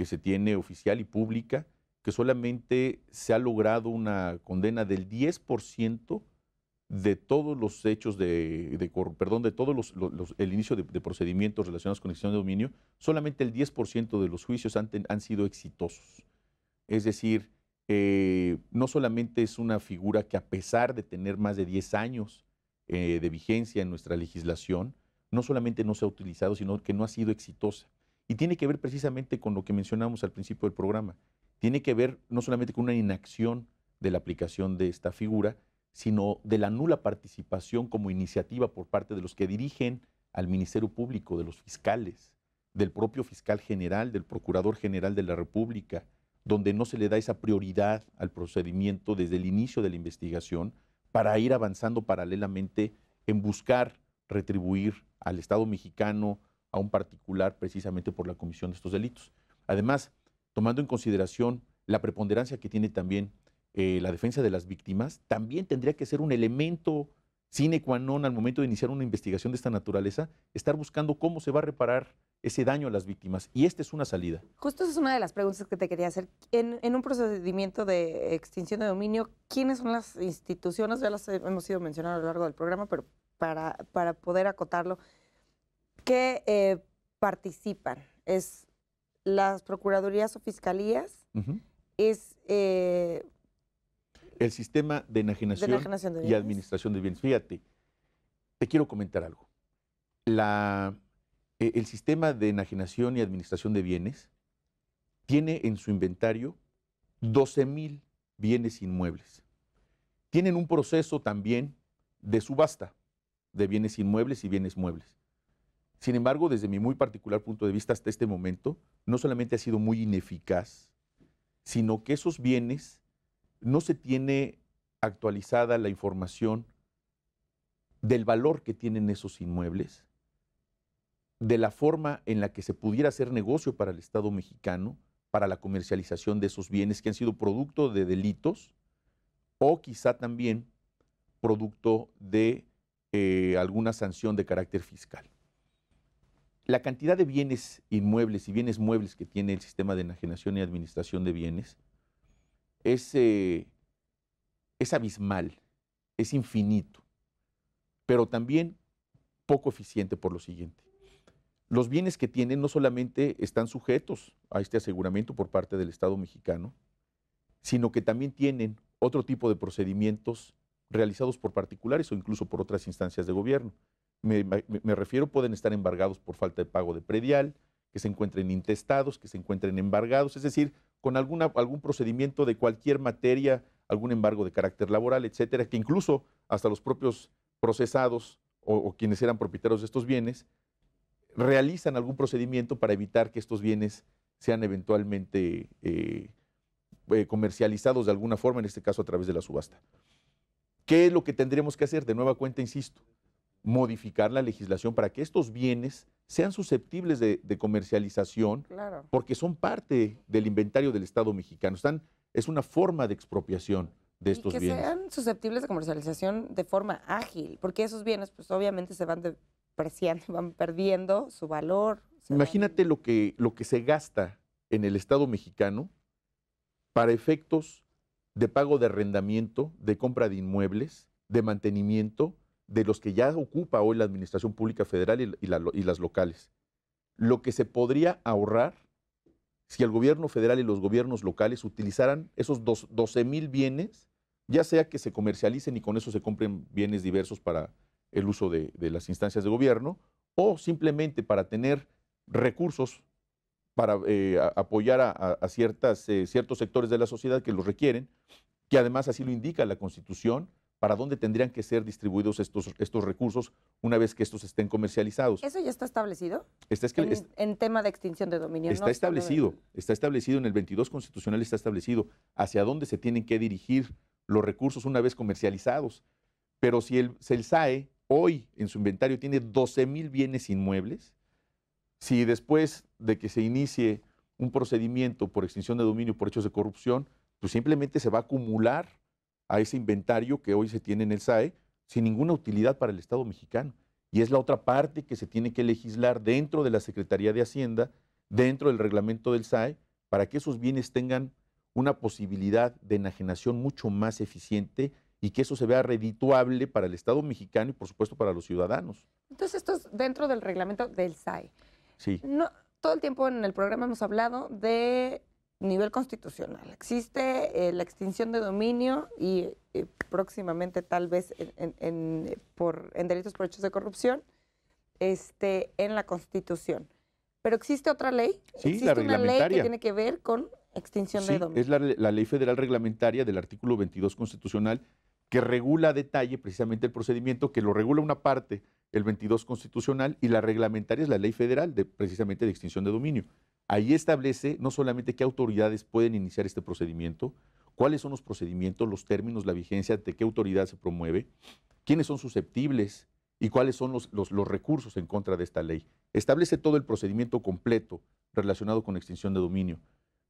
se tiene oficial y pública, que solamente se ha logrado una condena del 10% de todos los hechos de todos el inicio de procedimientos relacionados con extinción de dominio, solamente el 10% de los juicios han sido exitosos. Es decir, no solamente es una figura que, a pesar de tener más de 10 años de vigencia en nuestra legislación, no solamente no se ha utilizado, sino que no ha sido exitosa. Y tiene que ver precisamente con lo que mencionamos al principio del programa. Tiene que ver no solamente con una inacción de la aplicación de esta figura, sino de la nula participación como iniciativa por parte de los que dirigen al Ministerio Público, de los fiscales, del propio fiscal general, del Procurador General de la República, donde no se le da esa prioridad al procedimiento desde el inicio de la investigación para ir avanzando paralelamente en buscar retribuir al Estado mexicano, a un particular, precisamente por la comisión de estos delitos. Además, tomando en consideración la preponderancia que tiene también la defensa de las víctimas, también tendría que ser un elemento sine qua non al momento de iniciar una investigación de esta naturaleza, estar buscando cómo se va a reparar ese daño a las víctimas. Y esta es una salida. Justo esa es una de las preguntas que te quería hacer. En un procedimiento de extinción de dominio, ¿quiénes son las instituciones? Ya las hemos ido mencionando a lo largo del programa, pero para poder acotarlo, ¿qué participan? ¿Es las procuradurías o fiscalías? ¿Es el sistema de enajenación, de y administración de bienes? Fíjate, te quiero comentar algo. El sistema de enajenación y administración de bienes tiene en su inventario 12,000 bienes inmuebles. Tienen un proceso también de subasta de bienes inmuebles y bienes muebles. Sin embargo, desde mi muy particular punto de vista, hasta este momento, no solamente ha sido muy ineficaz, sino que esos bienes no se tiene actualizada la información del valor que tienen esos inmuebles, de la forma en la que se pudiera hacer negocio para el Estado mexicano, para la comercialización de esos bienes que han sido producto de delitos o quizá también producto de alguna sanción de carácter fiscal. La cantidad de bienes inmuebles y bienes muebles que tiene el sistema de enajenación y administración de bienes es abismal, es infinito, pero también poco eficiente por lo siguiente. Los bienes que tienen no solamente están sujetos a este aseguramiento por parte del Estado mexicano, sino que también tienen otro tipo de procedimientos realizados por particulares o incluso por otras instancias de gobierno. Me refiero, pueden estar embargados por falta de pago de predial, que se encuentren intestados, que se encuentren embargados, es decir, con algún procedimiento de cualquier materia, algún embargo de carácter laboral, etcétera, que incluso hasta los propios procesados o quienes eran propietarios de estos bienes realizan algún procedimiento para evitar que estos bienes sean eventualmente comercializados de alguna forma, en este caso a través de la subasta. ¿Qué es lo que tendremos que hacer? De nueva cuenta, insisto, modificar la legislación para que estos bienes sean susceptibles de comercialización, claro, porque son parte del inventario del Estado mexicano. Es una forma de expropiación de estos bienes. Que sean susceptibles de comercialización de forma ágil, porque esos bienes pues obviamente se van depreciando, van perdiendo su valor. Imagínate lo que se gasta en el Estado mexicano para efectos de pago de arrendamiento, de compra de inmuebles, de mantenimiento, de los que ya ocupa hoy la Administración Pública Federal y las locales. Lo que se podría ahorrar si el gobierno federal y los gobiernos locales utilizaran esos 12,000 bienes, ya sea que se comercialicen y con eso se compren bienes diversos para el uso de las instancias de gobierno, o simplemente para tener recursos para apoyar a ciertos sectores de la sociedad que los requieren, que además así lo indica la Constitución, para dónde tendrían que ser distribuidos estos recursos una vez que estos estén comercializados. ¿Eso ya está establecido? Está En tema de extinción de dominio. Está ¿no? establecido, está establecido en el 22 constitucional, está establecido hacia dónde se tienen que dirigir los recursos una vez comercializados. Pero si el SAE hoy en su inventario tiene 12,000 bienes inmuebles, si después de que se inicie un procedimiento por extinción de dominio por hechos de corrupción, pues simplemente se va a acumular a ese inventario que hoy se tiene en el SAE sin ninguna utilidad para el Estado mexicano. Y es la otra parte que se tiene que legislar dentro de la Secretaría de Hacienda, dentro del reglamento del SAE, para que esos bienes tengan una posibilidad de enajenación mucho más eficiente y que eso se vea redituable para el Estado mexicano y, por supuesto, para los ciudadanos. Entonces, esto es dentro del reglamento del SAE. Sí. No, todo el tiempo en el programa hemos hablado de nivel constitucional. Existe la extinción de dominio y próximamente tal vez en delitos por hechos de corrupción en la Constitución. Pero existe otra ley. Sí, existe la una ley reglamentaria. que tiene que ver con extinción de dominio. Es la ley federal reglamentaria del artículo 22 constitucional que regula a detalle precisamente el procedimiento, que lo regula una parte, el 22 constitucional, y la reglamentaria es la ley federal precisamente de extinción de dominio. Ahí establece no solamente qué autoridades pueden iniciar este procedimiento, cuáles son los procedimientos, los términos, la vigencia, de qué autoridad se promueve, quiénes son susceptibles y cuáles son los recursos en contra de esta ley. Establece todo el procedimiento completo relacionado con extinción de dominio.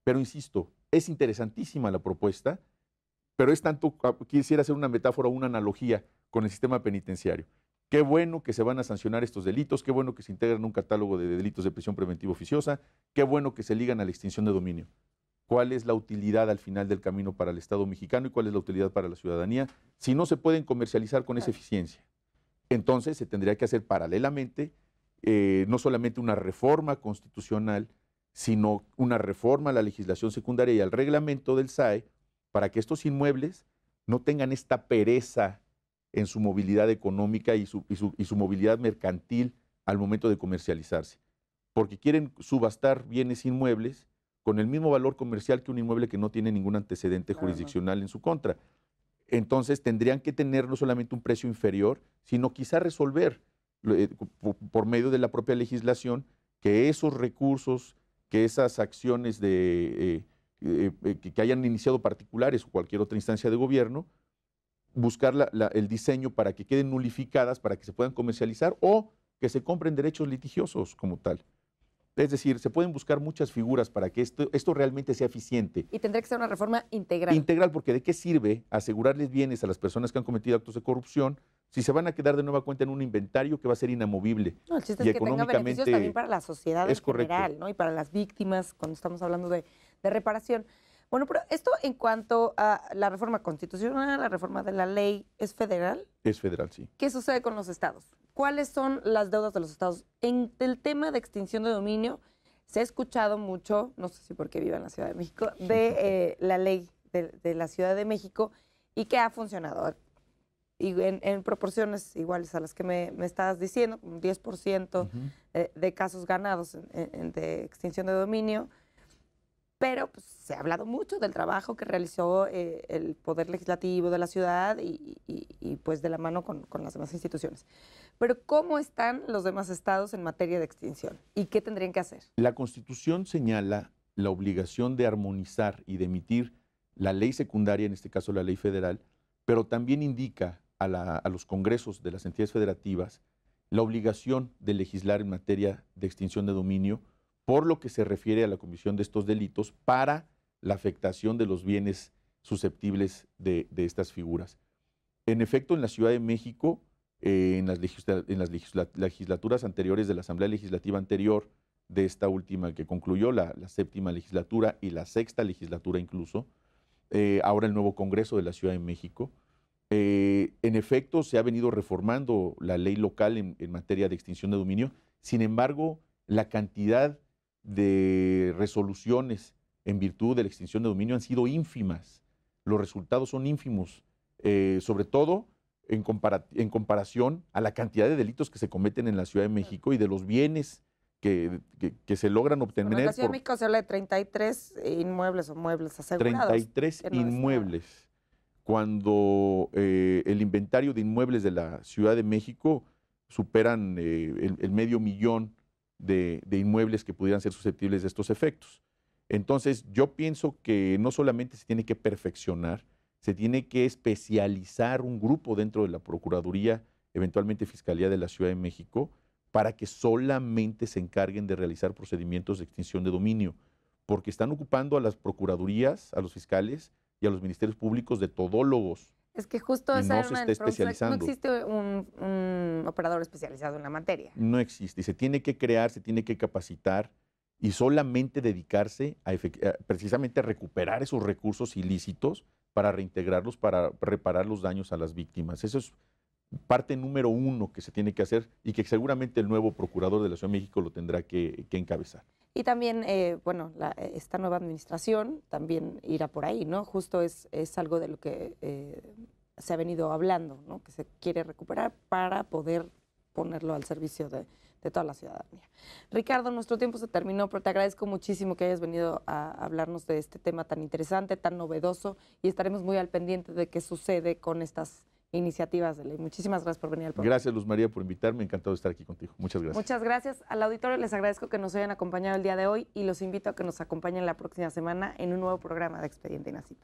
Pero insisto, es interesantísima la propuesta, pero es tanto, quisiera hacer una metáfora o una analogía con el sistema penitenciario. Qué bueno que se van a sancionar estos delitos, qué bueno que se integran en un catálogo de delitos de prisión preventiva oficiosa, qué bueno que se ligan a la extinción de dominio. ¿Cuál es la utilidad al final del camino para el Estado mexicano y cuál es la utilidad para la ciudadanía si no se pueden comercializar con esa eficiencia? Entonces se tendría que hacer paralelamente no solamente una reforma constitucional, sino una reforma a la legislación secundaria y al reglamento del SAE para que estos inmuebles no tengan esta pereza en su movilidad económica y su movilidad mercantil al momento de comercializarse. Porque quieren subastar bienes inmuebles con el mismo valor comercial que un inmueble que no tiene ningún antecedente jurisdiccional en su contra. Entonces tendrían que tener no solamente un precio inferior, sino quizá resolver por medio de la propia legislación que esos recursos, que esas acciones que hayan iniciado particulares o cualquier otra instancia de gobierno, buscar el diseño para que queden nulificadas, para que se puedan comercializar o que se compren derechos litigiosos como tal. Es decir, se pueden buscar muchas figuras para que esto realmente sea eficiente. Y tendría que ser una reforma integral. Integral, porque ¿de qué sirve asegurarles bienes a las personas que han cometido actos de corrupción si se van a quedar de nueva cuenta en un inventario que va a ser inamovible? No, el chiste es que tenga beneficios también para la sociedad en general, ¿no? Y para las víctimas, cuando estamos hablando de reparación. Bueno, pero esto en cuanto a la reforma constitucional, la reforma de la ley, ¿es federal? Es federal, sí. ¿Qué sucede con los estados? ¿Cuáles son las deudas de los estados? En el tema de extinción de dominio se ha escuchado mucho, no sé si porque viva en la Ciudad de México, de la ley de la Ciudad de México y que ha funcionado y en proporciones iguales a las que me estabas diciendo, un 10% de casos ganados de extinción de dominio. Pero pues, se ha hablado mucho del trabajo que realizó el Poder Legislativo de la ciudad y pues de la mano con las demás instituciones. Pero ¿cómo están los demás estados en materia de extinción? ¿Y qué tendrían que hacer? La Constitución señala la obligación de armonizar y de emitir la ley secundaria, en este caso la ley federal, pero también indica a los congresos de las entidades federativas la obligación de legislar en materia de extinción de dominio por lo que se refiere a la comisión de estos delitos para la afectación de los bienes susceptibles de estas figuras. En efecto, en la Ciudad de México, en las legislaturas anteriores de la Asamblea Legislativa anterior, de esta última que concluyó, la séptima legislatura y la sexta legislatura incluso, ahora el nuevo Congreso de la Ciudad de México, en efecto se ha venido reformando la ley local en materia de extinción de dominio. Sin embargo, la cantidad de resoluciones en virtud de la extinción de dominio han sido ínfimas. Los resultados son ínfimos, sobre todo en comparación a la cantidad de delitos que se cometen en la Ciudad de México y de los bienes que se logran obtener. En la Ciudad de México se habla de 33 inmuebles o muebles asegurados. 33 inmuebles. cuando el inventario de inmuebles de la Ciudad de México superan el 500,000 de inmuebles que pudieran ser susceptibles de estos efectos. Entonces, yo pienso que no solamente se tiene que perfeccionar, se tiene que especializar un grupo dentro de la Procuraduría, eventualmente Fiscalía de la Ciudad de México, para que solamente se encarguen de realizar procedimientos de extinción de dominio, porque están ocupando a las procuradurías, a los fiscales y a los ministerios públicos de todólogos. Es que justo Y esa no era se una está de mis preguntas. No especializando. existe un operador especializado en la materia. No existe. Y se tiene que crear, se tiene que capacitar y solamente dedicarse precisamente a recuperar esos recursos ilícitos para reintegrarlos, para reparar los daños a las víctimas. Eso es parte número uno que se tiene que hacer y que seguramente el nuevo procurador de la Ciudad de México lo tendrá que encabezar. Y también, bueno, esta nueva administración también irá por ahí, ¿no? Justo es algo de lo que se ha venido hablando, ¿no? Que se quiere recuperar para poder ponerlo al servicio de toda la ciudadanía. Ricardo, nuestro tiempo se terminó, pero te agradezco muchísimo que hayas venido a hablarnos de este tema tan interesante, tan novedoso, y estaremos muy al pendiente de qué sucede con estas iniciativas de ley. Muchísimas gracias por venir al programa. Gracias, Luz María, por invitarme. Encantado de estar aquí contigo. Muchas gracias. Muchas gracias. Al auditorio les agradezco que nos hayan acompañado el día de hoy y los invito a que nos acompañen la próxima semana en un nuevo programa de Expediente INACIPE.